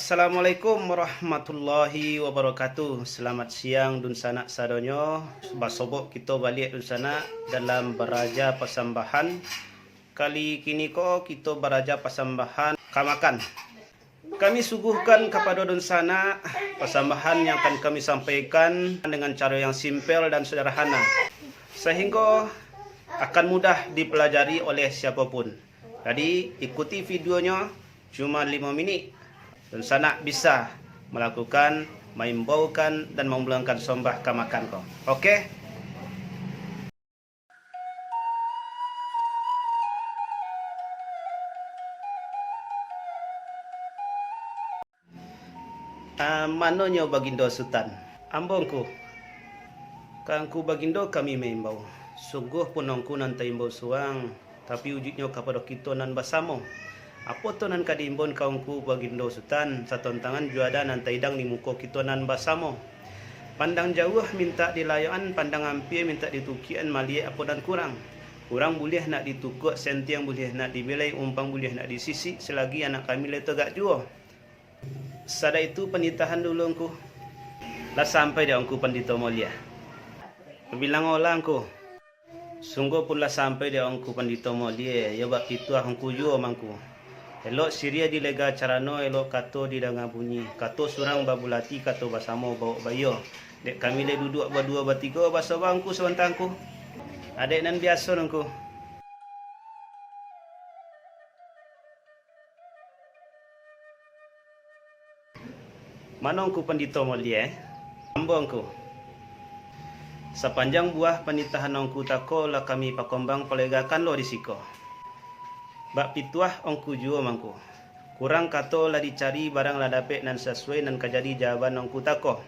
Assalamualaikum warahmatullahi wabarakatuh. Selamat siang dun sanak sadonyo. Basobok kita balik dun sanak dalam beraja persembahan. Kali kini ko kita beraja persembahan kamakan. Kami suguhkan kepada dun sanak persembahan yang akan kami sampaikan dengan cara yang simpel dan sederhana, sehingga akan mudah dipelajari oleh siapapun. Jadi ikuti videonya cuma 5 minit. Dan sanak bisa melakukan, mengimbaukan dan memulangkan sombah kamakan kau. Oke? Manonyo bagindo Sultan? Ambongku. Kangku bagindo kami mengimbau. Sungguh punongku nan taimbau suang, tapi wujudnya kepada kita nan basamo. Apa to nan kadimbon kaungku bagindo Sultan, satontangan juada nan taidang di muka kita nan basamo. Pandang jauh minta dilayaan, pandang hampir minta ditukian maliak apa dan kurang. Kurang boleh nak ditukuk, sentiang boleh nak dibelai, umpang boleh nak disisi, selagi anak kami le tegak jua. Sada itu penitahan dulu engku. Lah sampai dia engku pandito mulia. Bilang orang engku. Sungguh pun lah sampai dia engku pandito mulia, ya bak pituah engku jua mangku. Elok siria dilega carano, elok kato di danga bunyi. Kato surang babulati, kato basamo bawa bayo. Dek kami le duduk berdua bertiga bahasa bangku sewantangku. Adek nan biasa nangku. Manongku pandito mulia Ambongku. Sepanjang buah penitahan ongku tako lah kami pakombang pelegakan lo risiko. Bak pituah ongku jua mangku. Kurang kato lah dicari barang lah dapet nan sesuai nan kajadi jawaban ongku tako.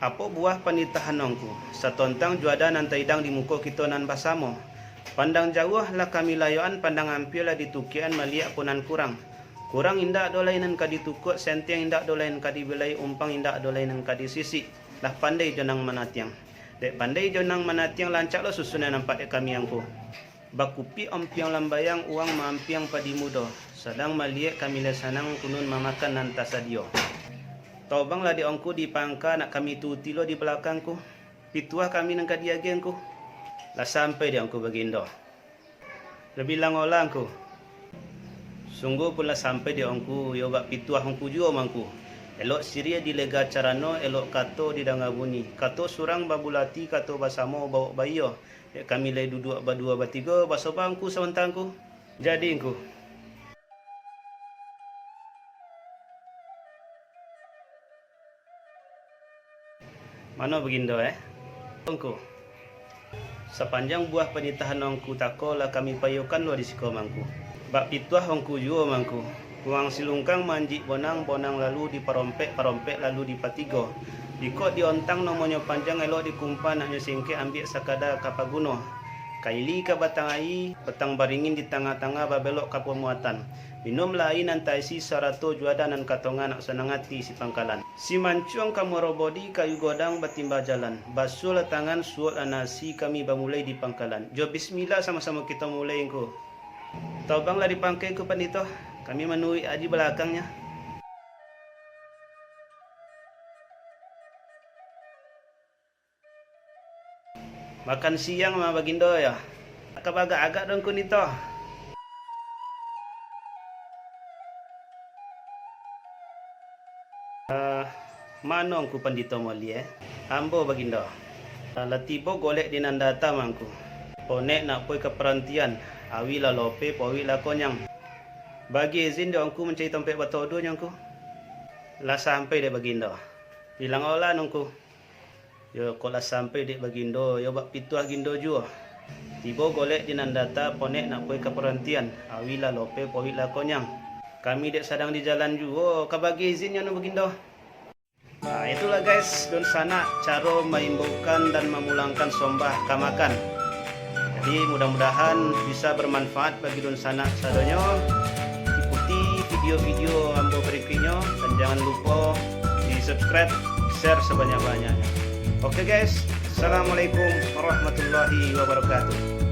Apa buah penitahan ongku? Satontang juada nan taidang di muka kita nan basamo. Pandang jauh lah kami layuan, pandang hampir lah ditukian maliak punan kurang. Kurang indak dolai nan kaditukuk, sentiang indak dolai nan kadibelai, umpang indak dolai nan kadisisi. Lah pandai jonang manatiang. Dek pandai jonang manatiang lancak lo susunan nampak dek kami angku. Bakupi ompiang lambayang uang mampiang padi muda. Sedang maliak kami lesanang kunun mamakan nanta sadio. Tobang lah di ongku di pangka nak kami tuti lo di belakangku. Pituah kami nang kadiagengku. Lah sampai di ongku bagindo. Lebih langolangku. Sungguh pula sampai di ongku yo bak pituah ongku jua mangku. Elok siria dilega carano, elok kato di danga bunyi. Kato surang babulati, kato basamo bawa bayo. Kami lagi duduk berdua bertiga, bahasa bangku sewantangku. Jadi engku. Mana begindo Engku. Sepanjang buah penitahan ongku tako lah kami payukan lo di siko mangku. Bak pituah ongku jua mangku. Uang silungkang manjik bonang lalu di parompek lalu di patigo. Dikot diontang nomornya panjang elok dikumpan naknya singke ambil sakada kapaguno. Kaili ka batang ai, petang baringin di tengah-tengah babelok ka pemuatan. Minum lain antaisi sarato juada nan katongan nak senangati si pangkalan. Si mancuang kamu robodi kayu godang batimba jalan. Basuh la tangan suot nasi kami bamulai di pangkalan. Jo bismillah sama-sama kita mulai engko. Taubang lah di pangkai ku pandito. Kami menui aji belakangnya. Makan siang sama bagindo ya. Agak-agak dong kunito. Manong ku pandito moli Ambo bagindo. Latibo golek di nandata mangku. Ponek nak poi ke perantian. Awi la lope powi la konyang. Bagi izin dia angku mencari tempat batodo nyangku. Lah sampai dia bagindo. Bilang olah nungku. Yo kola sampai dek bagindo, yo bak pituah gindo jua. Tibo golek di nandata ponek nak poi ke perantian. Awila lope powila konyang. Kami dek sedang di jalan jua, kabagi izinnya no bagindo. Nah, itulah guys, don sana cara mengimbaukan dan memulangkan sombah kamakan. Jadi mudah-mudahan bisa bermanfaat bagi don sana sadonyo. Ikuti video-video ambo berikutnya dan jangan lupa di subscribe, share sebanyak-banyaknya. Oke guys, assalamualaikum warahmatullahi wabarakatuh.